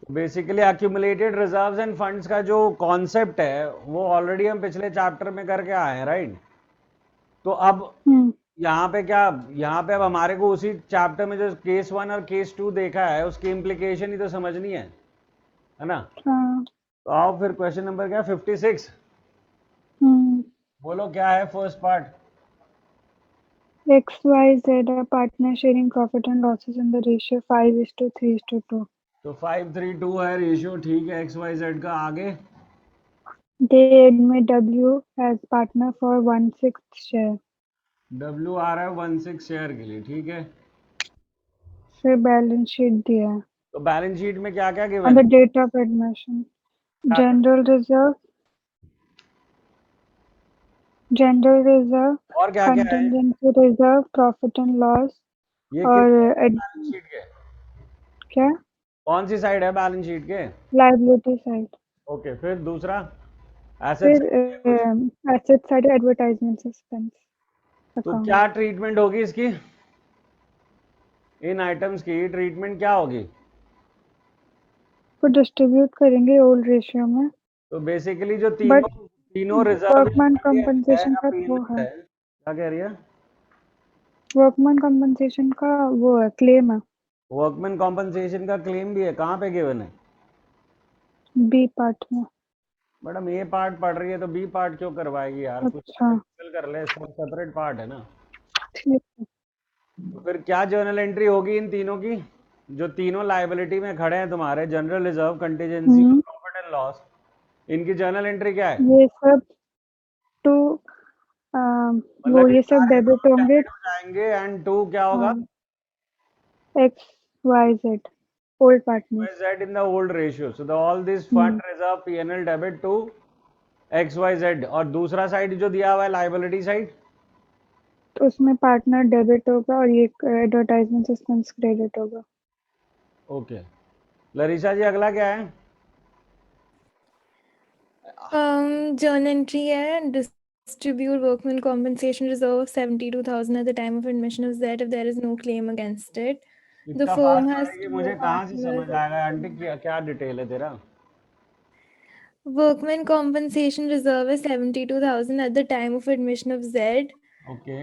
Basically accumulated reserves end funds का जो concept है वो ऑलरेडी हम पिछले चैप्टर में करके आए हैं, राइट? तो अब यहाँ पे क्या, यहाँ पे अब हमारे को उसी चैप्टर में जो केस 1 और केस 2 देखा है उसकी इम्प्लीकेशन ही तो समझनी है ना? हाँ। तो आओ फिर क्वेश्चन नंबर क्या, 56। बोलो क्या है first part? XYZ are partner sharing profit and losses in the ratio 5:3:2. तो 5:3:2 है रेशियो, ठीक है, एक्स वाई जेड का। आगे They admit W as partner for 1/6 share. W आ रहा है 1/6 शेयर के लिए, ठीक है। फिर बैलेंस शीट दिया है। तो बैलेंस शीट में क्या क्या On गिवन the है? date of admission, general reserve, और क्या क्या है? contingency reserve, profit and loss ये किस और बैलेंस शीट के, क्या कौन सी साइड है बैलेंस शीट के? liability side. ओके, फिर दूसरा एसेट फिर साइड है कुछ। asset side advertisement expense तो account. क्या ट्रीटमेंट होगी इसकी, इन आइटम्स की ट्रीटमेंट क्या होगी? को डिस्ट्रीब्यूट करेंगे ओल्ड रेशियो में. तो बेसिकली जो बट तीनों रिजर्व वर्कमैन कंपनसेशन का वो है. क्या कह रही है? वर्कमैन कंपनसेशन का वो है, क्लेम है. वर्कमैन कॉम्पनसेशन का क्लेम भी है, कहाँ पे गिवन है? बी पार्ट में. मैडम ए पार्ट पढ़ रही है तो बी पार्ट क्यों करवाएगी यार, कुछ अच्छा कर ले, सब सेपरेट पार्ट है ना। ठीक है. तो फिर क्या जर्नल एंट्री होगी इन तीनों की, जो तीनों लायबिलिटी में खड़े हैं तुम्हारे, जनरल रिजर्व, कंटीजेंसी और प्रॉफिट एंड लॉस, इनकी जर्नल एंट्री क्या है? ये सब टू वो मतलब ये ये सब सारे डेबिट होंगे. डेबिट हो जाएंगे एंड टू क्या होगा? हाँ. XYZ old partner. Z in the old ratio, so the all this fund reserve P&L debit to XYZ। और दूसरा साइड जो दिया हुआ है लायबिलिटी साइड, तो उसमें पार्टनर डेबिट होगा और ये एडवर्टाइजमेंट एक्सपेंस क्रेडिट होगा. ओके। लरीशा जी अगला क्या है? Journal entry है, distribute workman compensation reserve of 72,000 at the time of admission of Z if there is no claim against it. The इतना firm फास्ट has पढ़ेगी, two मुझे कहाँ से समझ partners. आएगा आंटी, क्या क्या डिटेल है तेरा? Workman compensation reserve is 72,000 at the time of admission of Z. Okay.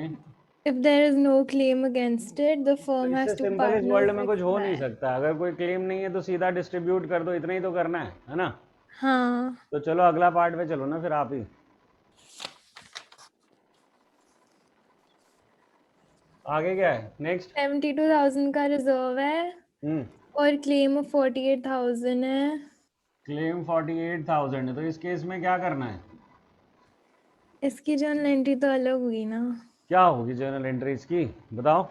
If there is no claim against it, the तो firm इससे has two सिंपल इस partners वर्ल्ड में with कुछ हो नहीं that. सकता, अगर कोई क्लेम नहीं है तो सीधा डिस्ट्रीब्यूट कर दो, इतना ही तो करना है ना? हाँ. तो चलो अगला पार्ट पे चलो ना फिर आप ही, आगे क्या है नेक्स्ट? 72,000 का रिजर्व है और क्लेम ऑफ 48,000 है. क्लेम 48,000 है, तो इस केस में क्या करना है? इसकी जर्नल एंट्री तो अलग हुई ना. क्या होगी जर्नल एंट्री इसकी, बताओ।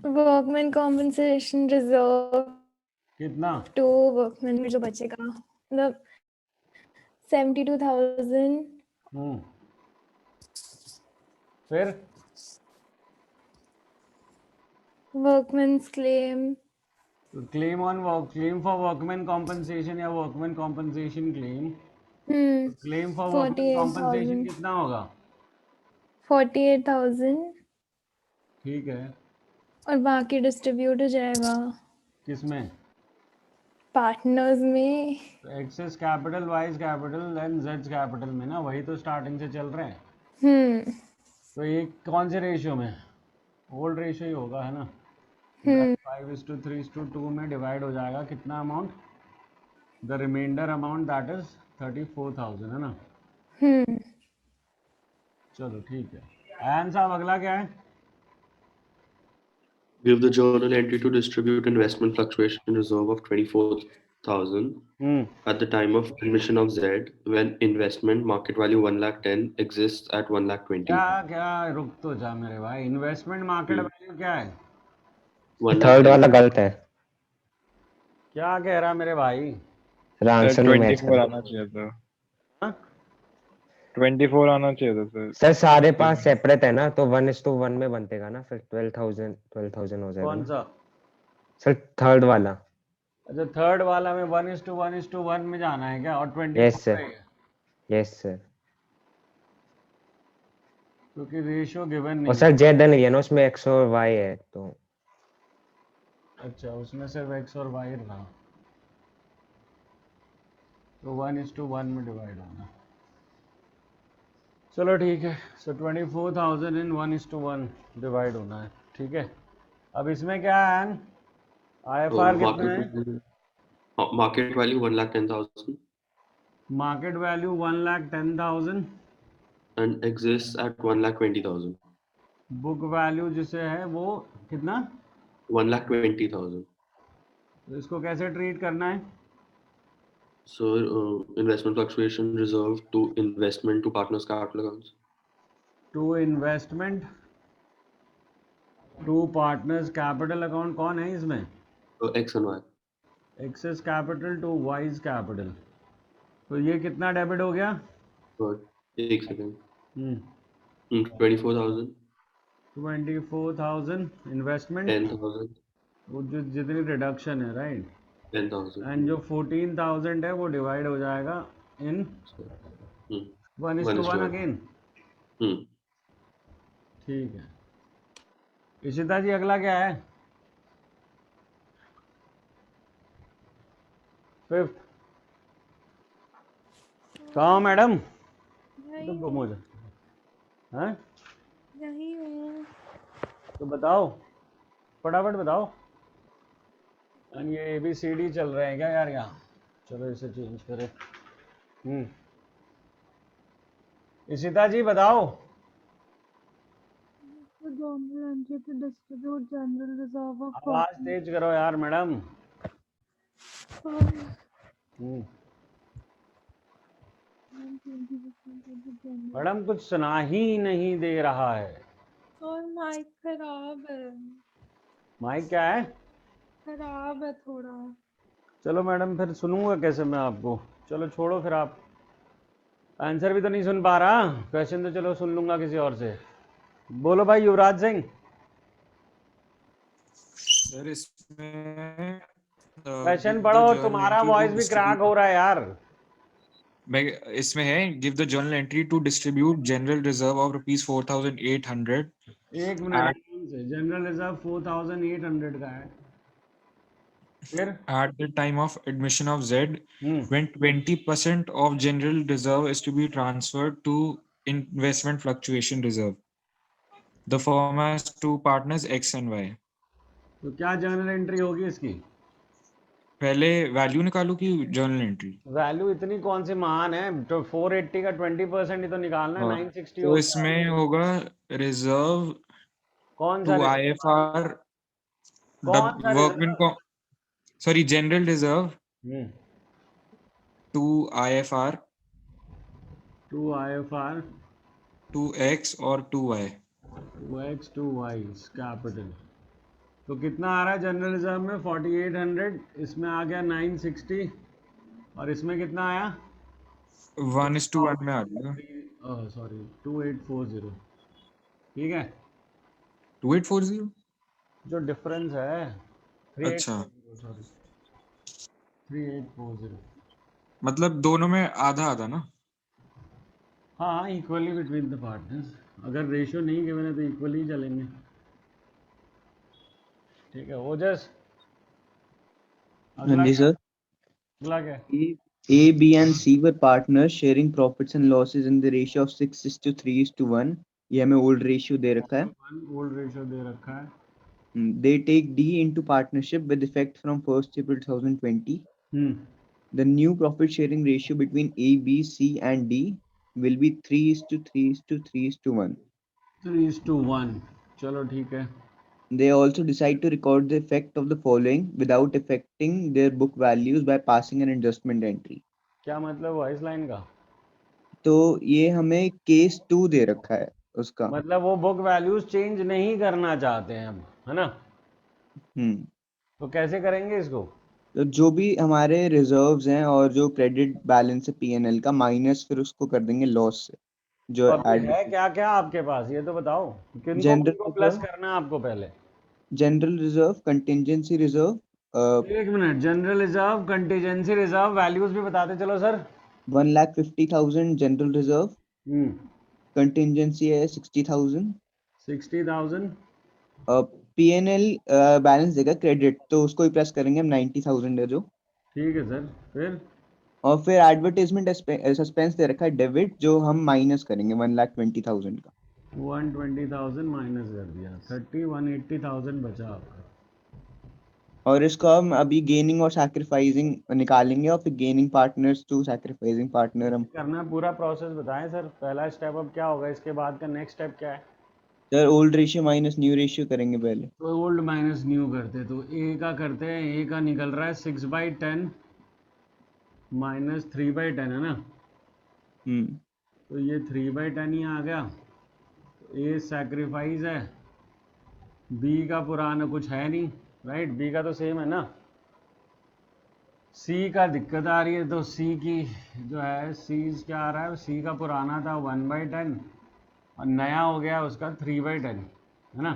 वर्कमैन कॉम्पनसेशन रिजर्व कितना? टू वर्कमैन में जो बचेगा मतलब 72,000. फिर workman's claim, claim on claim for workman compensation या workman compensation claim, claim for workman compensation 48,000. कितना होगा? 48,000 ठीक है। और बाकी डिस्ट्रीब्यूट हो जाएगा किसमें? पार्टनर्स में. X's capital, Y's capital and Z capital में ना, वही तो स्टार्टिंग से चल रहे हैं। तो ये कौन से रेशियो में? ओल्ड रेशियो ही होगा, है ना? 5:3:2 में डिवाइड हो जाएगा कितना amount? The remainder amount that is 34,000, है ना? चलो ठीक है। आयन साहब अगला क्या है? Give the journal entry to distribute investment fluctuation reserve of 24,000 at the time of admission of Z when investment market value 110 exists at 120. क्या क्या, रुक तो जा मेरे भाई, इन्वेस्टमेंट मार्केट वैल्यू क्या है? थर्ड वाला गलत है। क्या कह रहा मेरे भाई? आंसर नहीं मैच कर 24 आना चाहिए था। 24 आना चाहिए था सर। सर सारे पास सेपरेट है ना, तो 1:1 में बनतेगा ना, फिर 12,000 हो जाएगा। कौन सा? सर थर्ड वाला। अच्छा, थर्ड वाला में 1:1 में जाना है क्या? और 24? Yes sir, yes sir. क्योंकि रेशियो गिवन नहीं और सर जेड नहीं है ना उसमें, एक्स और वाई है तो। अच्छा, उसमें सिर्फ x और y रहा, तो 1:1 में डिवाइड होना। चलो ठीक है, सो 24,000 इन 1:1 डिवाइड होना है, ठीक है। अब इसमें क्या है, IFR कितना है? Market value 1,10,000 market value 1,10,000 and exists at 1,20,000. Book value जिसे है वो कितना? 1,20,000. तो इसको कैसे ट्रीट करना है? So investment fluctuation reserve to investment to partners capital accounts. To investment to partners capital account कौन है इसमें? So X and Y. X's capital to Y's capital. तो ये कितना डेबिट हो गया? एक सेकंड 24,000 24,000 इन्वेस्टमेंट 10,000 वो जो जितनी रिडक्शन है, राइट, 10,000 एंड जो 14,000 है वो डिवाइड हो जाएगा इन 1:1 अगेन। ठीक है, इशिता जी अगला क्या है? 5th। कहाँ हो मैडम? तो गुम हो जा, हैं? यही हूँ। तो बताओ, फटाफट बताओ। एंड ये ABCD चल रहे हैं क्या यार यहाँ? चलो इसे चेंज करें। इशिता जी बताओ। आवाज तेज करो यार मैडम। मैडम कुछ सुना ही नहीं दे रहा है। और माइक खराब है। माइक क्या है? खराब है थोड़ा। चलो मैडम फिर सुनूंगा कैसे मैं आपको? चलो छोड़ो फिर, आप आंसर भी तो नहीं सुन पा रहा, क्वेश्चन तो चलो सुन लूंगा किसी और से। बोलो भाई युवराज सिंह। सर इसमें क्वेश्चन पढ़ो, तुम्हारा वॉइस भी क्रैक हो रहा है यार। इसमें है give the journal entry to distribute general reserve of ₹4,800। एक मिनट, जनरल रिजर्व 4,800 का है। फिर at the time of admission of Z, when 20% of general reserve is to be transferred to investment fluctuation reserve. The firm has two partners X and Y. तो क्या journal entry होगी इसकी? पहले value निकालो कि जर्नल एंट्री। वैल्यू इतनी कौन सी महान है? तो 480 का 20% ही तो निकालना है। 960 तो इसमें होगा रिजर्व कौन टू सा? IFR कौन सा वर्कमैन को sorry general reserve to IFR 2X और 2Y 2X 2Y कैपिटल। तो कितना आ रहा है जनरल रिजर्व में? 4,800, इसमें आ गया 960, और इसमें कितना आया? 1:1 में आ गया। सॉरी 2840, ठीक है। 2840 जो डिफरेंस है अच्छा 3840, मतलब दोनों में आधा आधा ना? हाँ, इक्वली बिटवीन द पार्टनर्स। अगर रेशियो नहीं गिवन है तो इक्वली ही चलेंगे, ठीक है। ओजस हाँ जी सर। अगला क्या? A, B and C were partners sharing profits and losses in the ratio of 6:3:1। ये हमें ओल्ड रेशियो दे रखा है। ओल्ड रेशियो दे रखा है। They take D into partnership with effect from 1st April 2020। The new profit sharing ratio between A, B, C and D will be 3:3:3:1। 3:1, चलो ठीक है। They also decide to record the effect of the following without affecting their book values by passing an adjustment entry। क्या मतलब हुआ इस line का? तो ये हमें केस 2 दे रखा है उसका, मतलब वो बुक वैल्यूज चेंज नहीं करना चाहते हैं हम, है ना? तो कैसे करेंगे इसको? तो जो भी हमारे रिजर्व्स हैं और जो क्रेडिट बैलेंस है P&L का, माइनस फिर उसको कर देंगे लॉस से जो है क्या क्या आपके पास, ये तो बताओ। किनको प्लस करना है आपको? पहले जनरल रिजर्व, कंटिजेंसी रिजर्व। एक minute, general reserve, contingency reserve, values भी बताते चलो सर। 1,50,000 जनरल रिजर्व, कंटिजेंसी है 60,000, 60,000, P&L बैलेंस देगा क्रेडिट, तो उसको ही प्रेस करेंगे हम 90,000 है जो, ठीक है सर, फिर और फिर एडवर्टाइजमेंट सस्पेंस दे रखा है डेबिट, जो हम माइनस करेंगे 1,20,000 का। 120,000 माइनस कर दिया, 180,000 बचा आपका। और इसको हम अभी गेनिंग और सैक्रिफाइसिंग निकालेंगे, और फिर gaining partners to sacrificing partner हम। करना है पूरा प्रोसेस बताएं सर, पहला स्टेप अब क्या होगा, इसके बाद का नेक्स्ट स्टेप क्या है? Sir old ratio minus new ratio करेंगे पहले। तो ओल्ड माइनस न्यू करते, तो ए का करते हैं, ए का निकल रहा है 6/10 माइनस 3/10 है ना, तो ये 3/10 ही आ गया। ए सैक्रिफाइस है, बी का पुराना कुछ है नहीं, राइट, बी का तो सेम है ना। सी का दिक्कत आ रही है, तो सी की जो है, सी क्या आ रहा है, सी का पुराना था 1/10 और नया हो गया उसका 3/10 है ना।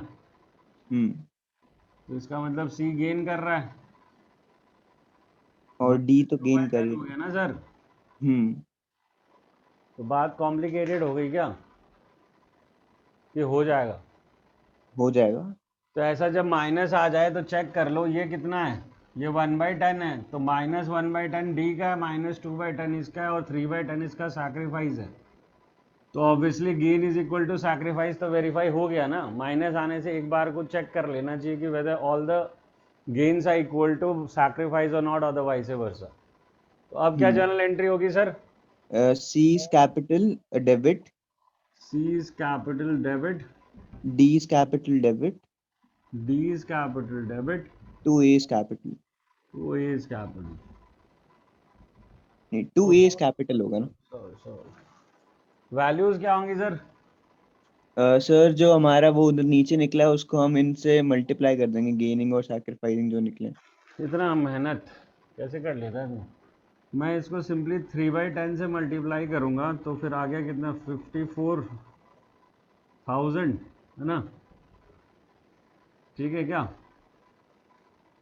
तो इसका मतलब सी गेन कर रहा है, और डी तो गेन 2/10 कर हो गया ना सर। हम्म तो बात कॉम्प्लिकेटेड हो गई क्या, कि हो जाएगा? हो जाएगा। तो ऐसा जब माइनस आ जाए तो चेक कर लो, ये कितना है, ये 1/10 है, तो माइनस 1/10 डी का है, माइनस 2/10 इसका है, और 3/10 इसका सैक्रिफाइस है। तो obviously gain is equal to sacrifice, तो वेरीफाई हो गया ना। माइनस आने से एक बार को चेक कर लेना चाहिए कि whether all the gains are equal to sacrifice और नॉट, अदरवाइज वर्सा। तो अब क्या जर्नल एंट्री होगी sir? C is capital debit, C is capital debit, D is capital debit, D is capital debit, to A is capital, to A is capital, नहीं to A is capital होगा ना। Values क्या होंगी sir? Sir जो हमारा वो उधर नीचे निकला है उसको हम इनसे मल्टीप्लाई कर देंगे, गेनिंग और सैक्रिफाइसिंग जो निकले। इतना मेहनत कैसे कर लेता है? मैं इसको सिंपली 3/10 से मल्टीप्लाई करूंगा, तो फिर आ गया कितना, 54,000 है ना, ठीक है क्या?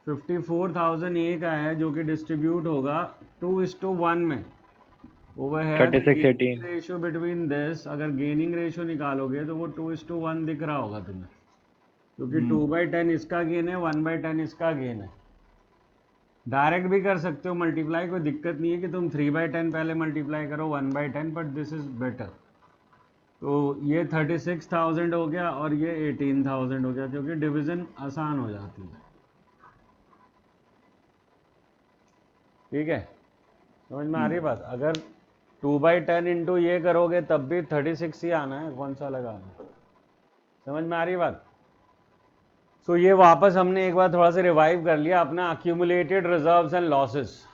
54,000 ए का है, जो कि डिस्ट्रीब्यूट होगा 2:1 में। ओवरहेड 3618 रेशियो बिटवीन दिस, अगर गेनिंग रेशियो निकालोगे तो वो 2:1 दिख रहा होगा तुम्हें, क्योंकि 2/10 इसका गेन है, 1/10 इसका गेन है। डायरेक्ट भी कर सकते हो मल्टीप्लाई, कोई दिक्कत नहीं है कि तुम 3/10 पहले मल्टीप्लाई करो 1/10, बट दिस इज बेटर। तो ये 36,000 हो गया और ये 18,000 हो गया, क्योंकि डिवीजन आसान हो जाती है। ठीक है, समझ में आ रही है बात? अगर 2/10 इंटू ये करोगे तब भी 36 ही आना है, कौन सा लगाना? समझ में आ रही है बात? सो ये वापस हमने एक बार थोड़ा सा रिवाइव कर लिया अपना अक्यूमुलेटेड रिजर्व्स एंड लॉसेस।